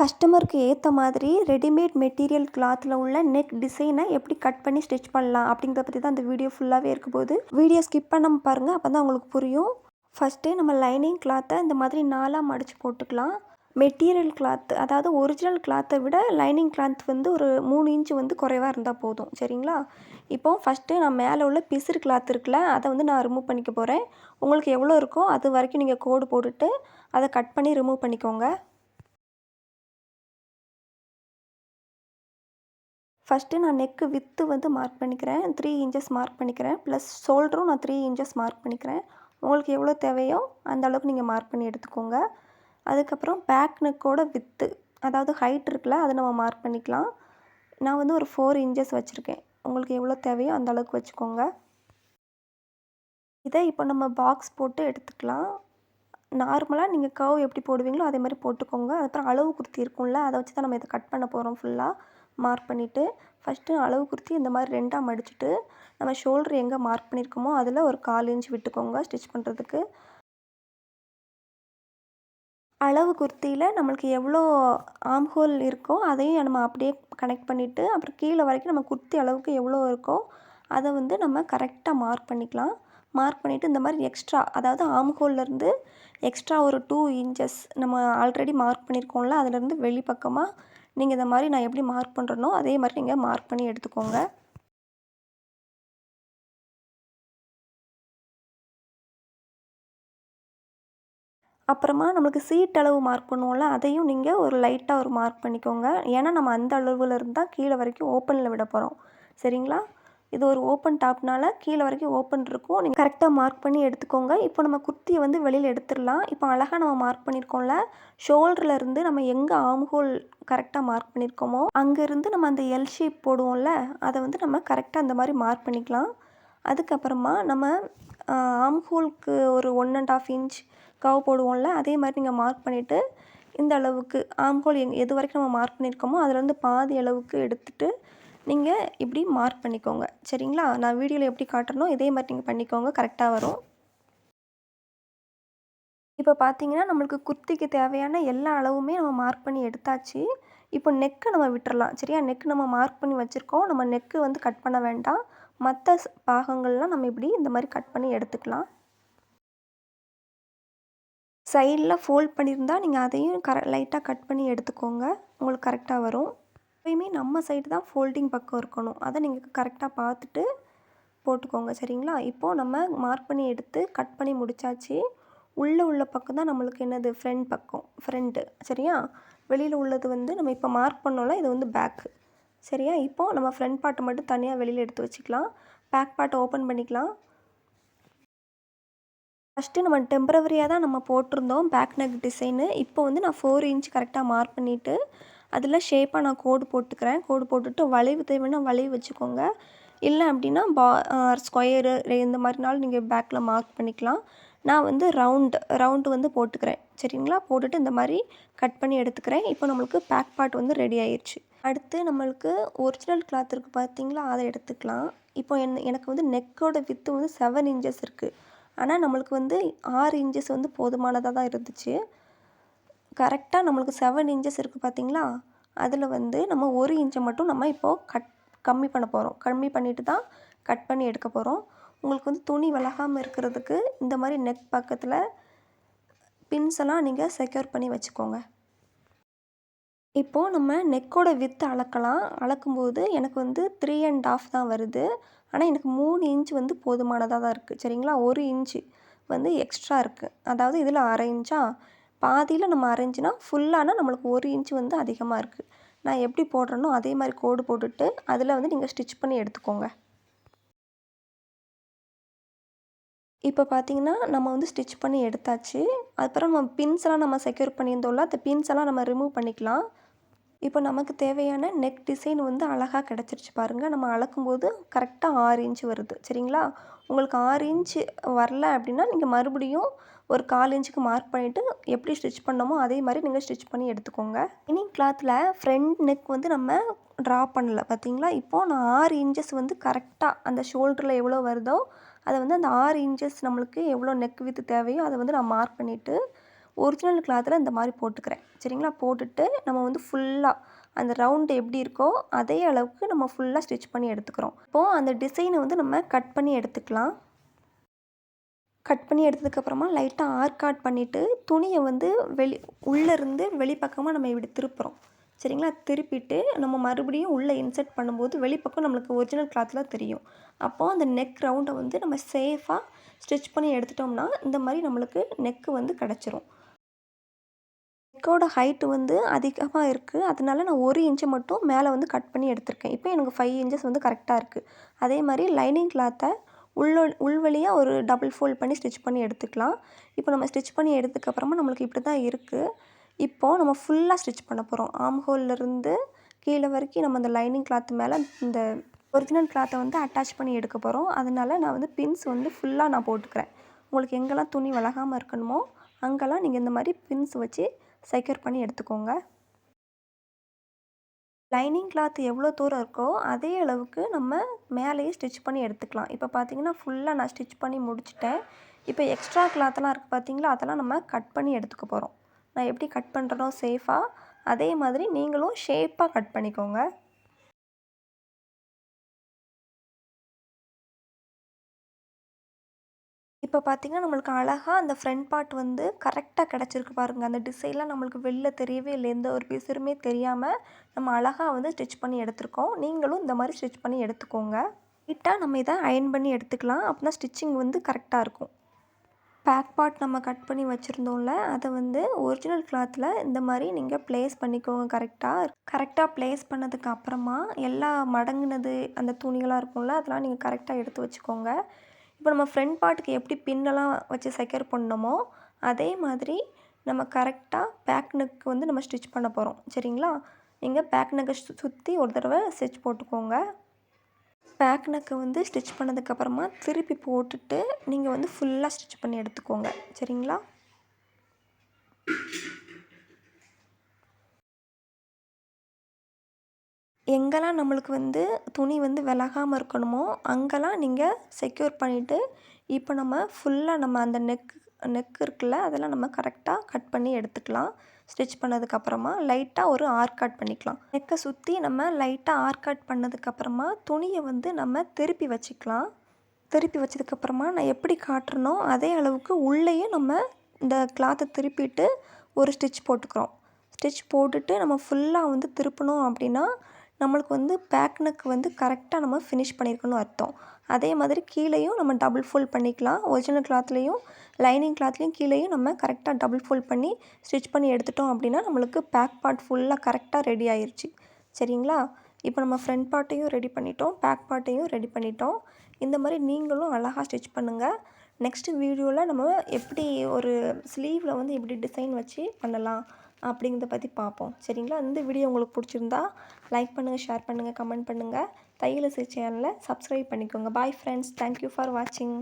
கஸ்டமருக்கு ஏற்ற மாதிரி ரெடிமேட் மெட்டீரியல் கிளாத்தில் உள்ள நெக் டிசைனை எப்படி கட் பண்ணி ஸ்டிச் பண்ணலாம் அப்படிங்கிறத பற்றி தான் அந்த வீடியோ ஃபுல்லாகவே இருக்க போது. வீடியோ ஸ்கிப் பண்ணாமல் பாருங்கள், அப்போ தான் உங்களுக்கு புரியும். ஃபஸ்ட்டு நம்ம லைனிங் கிளாத்தை இந்த மாதிரி நாலாக மடித்து போட்டுக்கலாம். மெட்டீரியல் கிளாத், அதாவது ஒரிஜினல் கிளாத்தை விட லைனிங் கிளாத் வந்து ஒரு 3 இன்ச்சு வந்து குறைவாக இருந்தால் போதும். சரிங்களா? இப்போது ஃபஸ்ட்டு நான் மேலே உள்ள பிசிறு கிளாத் இருக்குல்ல, அதை வந்து நான் ரிமூவ் பண்ணிக்க போகிறேன். உங்களுக்கு எவ்வளோ இருக்கோ அது வரைக்கும் நீங்கள் கோடு போட்டுட்டு அதை கட் பண்ணி ரிமூவ் பண்ணிக்கோங்க. ஃபஸ்ட்டு நான் நெக்கு வித்து வந்து மார்க் பண்ணிக்கிறேன். 3 இன்ச்சஸ் மார்க் பண்ணிக்கிறேன். ப்ளஸ் ஷோல்டரும் நான் 3 இன்ச்சஸ் மார்க் பண்ணிக்கிறேன். உங்களுக்கு எவ்வளோ தேவையோ அந்த அளவுக்கு நீங்கள் மார்க் பண்ணி எடுத்துக்கோங்க. அதுக்கப்புறம் பேக் நெக்கோட வித்து, அதாவது ஹைட் இருக்குல்ல, அதை நம்ம மார்க் பண்ணிக்கலாம். நான் வந்து ஒரு 4 இன்ச்சஸ் வச்சுருக்கேன். உங்களுக்கு எவ்வளோ தேவையோ அந்த அளவுக்கு வச்சுக்கோங்க. இதை இப்போ நம்ம பாக்ஸ் போட்டு எடுத்துக்கலாம். நார்மலாக நீங்கள் கர்வ் எப்படி போடுவீங்களோ அதே மாதிரி போட்டுக்கோங்க. அதுக்கப்புறம் அளவு குர்த்தி இருக்கும்ல, அதை வச்சு தான் நம்ம இதை கட் பண்ண போகிறோம். ஃபுல்லாக மார்க் பண்ணிவிட்டு ஃபஸ்ட்டு அளவு குர்த்தி இந்த மாதிரி 2ஆக மடிச்சுட்டு நம்ம ஷோல்டர் எங்கே மார்க் பண்ணியிருக்கோமோ அதில் ஒரு 1/4 இன்ச் விட்டுக்கோங்க ஸ்டிச் பண்ணுறதுக்கு. அளவு குர்த்தியில் நம்மளுக்கு எவ்வளோ ஆம் ஹோல் இருக்கோ அதையும் நம்ம அப்படியே கனெக்ட் பண்ணிவிட்டு, அப்புறம் கீழே வரைக்கும் நம்ம குர்த்தி அளவுக்கு எவ்வளோ இருக்கோ அதை வந்து நம்ம கரெக்டாக மார்க் பண்ணிக்கலாம். மார்க் பண்ணிவிட்டு இந்த மாதிரி எக்ஸ்ட்ரா, அதாவது ஆம் ஹோல்லேருந்து எக்ஸ்ட்ரா ஒரு 2 இன்ச்சஸ் நம்ம ஆல்ரெடி மார்க் பண்ணியிருக்கோம்ல, அதுலேருந்து வெளிப்பக்கமாக நீங்கள் இந்த மாதிரி நான் எப்படி மார்க் பண்ணுறனோ அதே மாதிரி நீங்கள் மார்க் பண்ணி எடுத்துக்கோங்க. அப்புறமா நம்மளுக்கு சீட் அளவு மார்க் பண்ணுவோம்ல, அதையும் நீங்கள் ஒரு லைட்டாக ஒரு மார்க் பண்ணிக்கோங்க. ஏன்னா நம்ம அந்த அளவுலேருந்து தான் கீழே வரைக்கும் ஓப்பனில் விட போகிறோம். சரிங்களா? இது ஒரு ஓப்பன் டாப்னால கீழே வரைக்கும் ஓப்பன் இருக்கும். நீங்கள் கரெக்டாக மார்க் பண்ணி எடுத்துக்கோங்க. இப்போ நம்ம குர்த்தியை வந்து வெளியில் எடுத்துடலாம். இப்போ அழகாக நம்ம மார்க் பண்ணியிருக்கோம்ல, ஷோல்டர்லேருந்து நம்ம எங்கே ஆம் ஹோல் கரெக்டாக மார்க் பண்ணியிருக்கோமோ அங்கேருந்து நம்ம அந்த எல் ஷேப் போடுவோம்ல, அதை வந்து நம்ம கரெக்டாக அந்த மாதிரி மார்க் பண்ணிக்கலாம். அதுக்கப்புறமா நம்ம ஆம் ஹோலுக்கு ஒரு 1 1/2 இன்ச் கர்வ் போடுவோம்ல, அதே மாதிரி நீங்கள் மார்க் பண்ணிவிட்டு இந்த அளவுக்கு ஆம் ஹோல் எது வரைக்கும் நம்ம மார்க் பண்ணியிருக்கோமோ அதுலேருந்து பாதி அளவுக்கு எடுத்துகிட்டு நீங்கள் இப்படி மார்க் பண்ணிக்கோங்க. சரிங்களா? நான் வீடியோவில் எப்படி காட்டுறனோ இதே மாதிரி நீங்கள் பண்ணிக்கோங்க, கரெக்டாக வரும். இப்போ பார்த்தீங்கன்னா நம்மளுக்கு குர்த்திக்கு தேவையான எல்லா அளவுமே நம்ம மார்க் பண்ணி எடுத்தாச்சு. இப்போ நெக்கை நம்ம விட்டுறலாம். சரியா? நெக் நம்ம மார்க் பண்ணி வச்சுருக்கோம். நம்ம நெக்கு வந்து கட் பண்ண வேண்டாம். மற்ற பாகங்கள்லாம் நம்ம இப்படி இந்த மாதிரி கட் பண்ணி எடுத்துக்கலாம். சைடில் ஃபோல்ட் பண்ணியிருந்தா நீங்கள் அதையும் லைட்டாக கட் பண்ணி எடுத்துக்கோங்க. உங்களுக்கு கரெக்டாக வரும். எப்பயுமே நம்ம சைடு தான் ஃபோல்டிங் பக்கம் இருக்கணும். அதை நீங்கள் கரெக்டாக பார்த்துட்டு போட்டுக்கோங்க. சரிங்களா? இப்போது நம்ம மார்க் பண்ணி எடுத்து கட் பண்ணி முடித்தாச்சு. உள்ளே உள்ள பக்கம் தான் நம்மளுக்கு என்னது, ஃப்ரண்ட் பக்கம், ஃப்ரண்ட்டு. சரியா? வெளியில் உள்ளது வந்து நம்ம இப்போ மார்க் பண்ணோம்ல, இது வந்து பேக்கு. சரியா? இப்போது நம்ம ஃப்ரண்ட் பார்ட்டை மட்டும் தனியாக வெளியில் எடுத்து வச்சுக்கலாம். பேக் பார்ட்டை ஓப்பன் பண்ணிக்கலாம். ஃபஸ்ட்டு நம்ம டெம்பரவரியாக தான் நம்ம போட்டிருந்தோம் பேக் நெக் டிசைனு. இப்போ வந்து நான் 4 இன்ச் கரெக்டாக மார்க் பண்ணிவிட்டு அதில் ஷேப்பாக நான் கோடு போட்டுக்கிறேன். கோடு போட்டுட்டு வளைவு தேவைன்னா வளைவு வச்சுக்கோங்க. இல்லை அப்படின்னா ஸ்கொயரு இந்த மாதிரினாலும் நீங்கள் பேக்கில் மார்க் பண்ணிக்கலாம். நான் வந்து ரவுண்டு வந்து போட்டுக்கிறேன். சரிங்களா? போட்டுட்டு இந்த மாதிரி கட் பண்ணி எடுத்துக்கிறேன். இப்போ நம்மளுக்கு பேக் பார்ட் வந்து ரெடி ஆயிடுச்சு. அடுத்து நம்மளுக்கு ஒரிஜினல் கிளாத் இருக்குது பார்த்தீங்களா, அதை எடுத்துக்கலாம். இப்போ எனக்கு வந்து நெக்கோட வித்து வந்து 7 இன்ச்சஸ் இருக்குது. ஆனால் நம்மளுக்கு வந்து 6 இன்ச்சஸ் வந்து போதுமானதாக தான் இருந்துச்சு. கரெக்டாக நம்மளுக்கு 7 இன்ச்சஸ் இருக்குது பார்த்தீங்களா, அதில் வந்து நம்ம 1 இன்ச்சை மட்டும் நம்ம இப்போது கம்மி பண்ண போகிறோம். கம்மி பண்ணிவிட்டு தான் கட் பண்ணி எடுக்க போகிறோம். உங்களுக்கு வந்து துணி விலகாமல் இருக்கிறதுக்கு இந்த மாதிரி நெக் பக்கத்தில் பின்ஸ் எல்லாம் நீங்கள் செக்யூர் பண்ணி வச்சுக்கோங்க. இப்போது நம்ம நெக்கோட வித்து அளக்கலாம். அளக்கும்போது எனக்கு வந்து 3 1/2 தான் வருது. ஆனால் எனக்கு 3 இன்ச் வந்து போதுமானதாக தான் இருக்குது. சரிங்களா? 1 இன்ச்சு வந்து எக்ஸ்ட்ரா இருக்குது. அதாவது இதில் 1/2 இன்ச்சா, பாதியில் நம்ம 1/2 இன்ச்சுனா ஃபுல்லானா நம்மளுக்கு 1 இன்ச் வந்து அதிகமாக இருக்குது. நான் எப்படி போடுறேனோ அதே மாதிரி கோடு போட்டுட்டு அதில் வந்து நீங்கள் ஸ்டிச் பண்ணி எடுத்துக்கோங்க. இப்போ பார்த்தீங்கன்னா நம்ம வந்து ஸ்டிச் பண்ணி எடுத்தாச்சு. அதுக்கப்புறம் நம்ம பின்ஸ்லாம் நம்ம செக்யூர் பண்ணியிருந்தோம்ல, அந்த பின்ஸ் எல்லாம் நம்ம ரிமூவ் பண்ணிக்கலாம். இப்போ நமக்கு தேவையான நெக் டிசைன் வந்து அழகாக கிடச்சிருச்சு பாருங்கள். நம்ம அளக்கும்போது கரெக்டாக 6 இன்ச் வருது. சரிங்களா? உங்களுக்கு 6 இன்ச்சு வரல அப்படின்னா நீங்கள் மறுபடியும் ஒரு 1/4 இன்ச்சுக்கு மார்க் பண்ணிவிட்டு எப்படி ஸ்டிச் பண்ணோமோ அதே மாதிரி நீங்கள் ஸ்டிச் பண்ணி எடுத்துக்கோங்க. லைனிங் கிளாத்தில் ஃப்ரண்ட் நெக் வந்து நம்ம ட்ரா பண்ணல பார்த்தீங்களா? இப்போது நான் 6 இன்ச்சஸ் வந்து கரெக்டாக அந்த ஷோல்டரில் எவ்வளோ வருதோ அதை வந்து அந்த 6 இன்ச்சஸ் நம்மளுக்கு எவ்வளோ நெக் வித்து தேவையோ அதை வந்து நான் மார்க் பண்ணிவிட்டு ஒரிஜினல் கிளாத்தில் இந்த மாதிரி போட்டுக்கிறேன். சரிங்களா? போட்டுட்டு நம்ம வந்து ஃபுல்லாக அந்த ரவுண்டு எப்படி இருக்கோ அதே அளவுக்கு நம்ம ஃபுல்லாக ஸ்டிச் பண்ணி எடுத்துக்கிறோம். இப்போது அந்த டிசைனை வந்து நம்ம கட் பண்ணி எடுத்துக்கலாம். கட் பண்ணி எடுத்ததுக்கப்புறமா லைட்டாக ஆர்காட் பண்ணிவிட்டு துணியை வந்து உள்ளேருந்து வெளிப்பக்கமாக நம்ம இப்படி திருப்புறோம். சரிங்களா? திருப்பிட்டு நம்ம மறுபடியும் உள்ளே இன்சர்ட் பண்ணும்போது வெளிப்பக்கம் நம்மளுக்கு ஒரிஜினல் கிளாத்தில் தெரியும். அப்போது அந்த நெக் ரவுண்டை வந்து நம்ம சேஃபாக ஸ்டிச் பண்ணி எடுத்துட்டோம்னா இந்த மாதிரி நம்மளுக்கு நெக்கு வந்து கிடச்சிரும். நெக்கோட ஹைட்டு வந்து அதிகமாக இருக்குது. அதனால நான் 1 இன்ச்சு மட்டும் மேலே வந்து கட் பண்ணி எடுத்திருக்கேன். இப்போ எனக்கு 5 இன்ச்சஸ் வந்து கரெக்டாக இருக்குது. அதே மாதிரி லைனிங் கிளாத்தை உள்வழியாக ஒரு டபுள் ஃபோல்ட் பண்ணி ஸ்டிச் பண்ணி எடுத்துக்கலாம். இப்போ நம்ம ஸ்டிச் பண்ணி எடுத்ததுக்கப்புறமா நம்மளுக்கு இப்படி தான் இருக்குது. இப்போது நம்ம ஃபுல்லாக ஸ்டிச் பண்ண போகிறோம். ஆர்ம் ஹோல்லேருந்து கீழே வரைக்கும் நம்ம அந்த லைனிங் கிளாத் மேலே இந்த ஒரிஜினல் கிளாத்தை வந்து அட்டாச் பண்ணி எடுக்க போகிறோம். அதனால நான் வந்து பின்ஸ் வந்து ஃபுல்லாக நான் போட்டுக்கிறேன். உங்களுக்கு எங்கெல்லாம் துணி விலகாமல் இருக்கணுமோ அங்கெல்லாம் நீங்கள் இந்த மாதிரி பின்ஸ் வச்சு செக்யூர் பண்ணி எடுத்துக்கோங்க. லைனிங் கிளாத் எவ்வளோ தூரம் இருக்கோ அதே அளவுக்கு நம்ம மேலேயே ஸ்டிச் பண்ணி எடுத்துக்கலாம். இப்போ பார்த்தீங்கன்னா ஃபுல்லாக நான் ஸ்டிச் பண்ணி முடிச்சிட்டேன். இப்போ எக்ஸ்ட்ரா கிளாத்தெல்லாம் இருக்குது பார்த்தீங்களா, அதெல்லாம் நம்ம கட் பண்ணி எடுத்துக்க போகிறோம். நான் எப்படி கட் பண்ணுறனோ சேஃபாக அதே மாதிரி நீங்களும் ஷேப்பாக கட் பண்ணிக்கோங்க. இப்போ பார்த்தீங்கன்னா நம்மளுக்கு அழகாக அந்த ஃப்ரண்ட் பார்ட் வந்து கரெக்டாக கிடச்சிருக்கு பாருங்கள். அந்த டிசைன்லாம் நம்மளுக்கு வெளில தெரியவே இல்லை. எந்த ஒரு பிசுறுமே தெரியாமல் நம்ம அழகாக வந்து ஸ்டிச் பண்ணி எடுத்துருக்கோம். நீங்களும் இந்த மாதிரி ஸ்டிச் பண்ணி எடுத்துக்கோங்க. நீட்டாக நம்ம இதை அயர்ன் பண்ணி எடுத்துக்கலாம். அப்படின்னா ஸ்டிச்சிங் வந்து கரெக்டாக இருக்கும். பேக் பார்ட் நம்ம கட் பண்ணி வச்சுருந்தோம்ல, அதை வந்து ஒரிஜினல் கிளாத்தில் இந்த மாதிரி நீங்கள் ப்ளேஸ் பண்ணிக்கோங்க கரெக்டாக ப்ளேஸ் பண்ணதுக்கு அப்புறமா எல்லா மடங்குனது அந்த துணிகளாக இருக்கும்ல, அதெல்லாம் நீங்கள் கரெக்டாக எடுத்து வச்சுக்கோங்க. இப்போ நம்ம ஃப்ரண்ட் பார்ட்டுக்கு எப்படி பின்னெல்லாம் வச்சு செக்யூர் பண்ணோமோ அதே மாதிரி நம்ம கரெக்டாக பேக் நெக் வந்து நம்ம ஸ்டிச் பண்ண போகிறோம். சரிங்களா? நீங்கள் பேக் நெக்கை சுற்றி ஒரு தடவை ஸ்டிச் போட்டுக்கோங்க. பேக் நெக்கை வந்து ஸ்டிச் பண்ணதுக்கப்புறமா திருப்பி போட்டுட்டு நீங்கள் வந்து ஃபுல்லாக ஸ்டிச் பண்ணி எடுத்துக்கோங்க. சரிங்களா? எங்கெல்லாம் நம்மளுக்கு வந்து துணி வந்து விலகாமல் இருக்கணுமோ அங்கெல்லாம் நீங்கள் செக்யூர் பண்ணிவிட்டு இப்போ நம்ம ஃபுல்லாக நம்ம அந்த நெக் இருக்குல்ல அதெல்லாம் நம்ம கரெக்டாக கட் பண்ணி எடுத்துக்கலாம். ஸ்டிச் பண்ணதுக்கப்புறமா லைட்டாக ஒரு ஆர்காட் பண்ணிக்கலாம். நெக்கை சுற்றி நம்ம லைட்டாக ஆர்காட் பண்ணதுக்கப்புறமா துணியை வந்து நம்ம திருப்பி வச்சுக்கலாம். திருப்பி வச்சதுக்கப்புறமா நான் எப்படி காட்டுறனோ அதே அளவுக்கு உள்ளேயும் நம்ம இந்த கிளாத்தை திருப்பிட்டு ஒரு ஸ்டிச் போட்டுக்கிறோம். ஸ்டிச் போட்டுட்டு நம்ம ஃபுல்லாக வந்து திருப்பினோம் அப்படின்னா நம்மளுக்கு வந்து பேக் நெக் வந்து கரெக்டாக நம்ம ஃபினிஷ் பண்ணியிருக்கணும் அர்த்தம். அதே மாதிரி கீழேயும் நம்ம டபுள் ஃபோல்ட் பண்ணிக்கலாம். ஒரிஜினல் கிளாத்லேயும் லைனிங் கிளாத்லேயும் கீழேயும் நம்ம கரெக்டாக டபுள் ஃபோல்ட் பண்ணி ஸ்டிச் பண்ணி எடுத்துட்டோம் அப்படின்னா நம்மளுக்கு பேக் பார்ட் ஃபுல்லாக கரெக்டாக ரெடி ஆயிடுச்சு. சரிங்களா? இப்போ நம்ம ஃப்ரண்ட் பார்ட்டையும் ரெடி பண்ணிட்டோம், பேக் பார்ட்டையும் ரெடி பண்ணிட்டோம். இந்த மாதிரி நீங்களும் அழகாக ஸ்டிச் பண்ணுங்கள். நெக்ஸ்ட்டு வீடியோவில் நம்ம எப்படி ஒரு ஸ்லீவில் வந்து எப்படி டிசைன் வச்சு பண்ணலாம் அப்படிங்கிறத பற்றி பார்ப்போம். சரிங்களா? இந்த வீடியோ உங்களுக்கு பிடிச்சிருந்தா லைக் பண்ணுங்கள், ஷேர் பண்ணுங்கள், கமெண்ட் பண்ணுங்கள். தையல் இசை சேனலை சப்ஸ்கிரைப் பண்ணிக்கோங்க. Bye friends. தேங்க்யூ ஃபார் வாட்சிங்.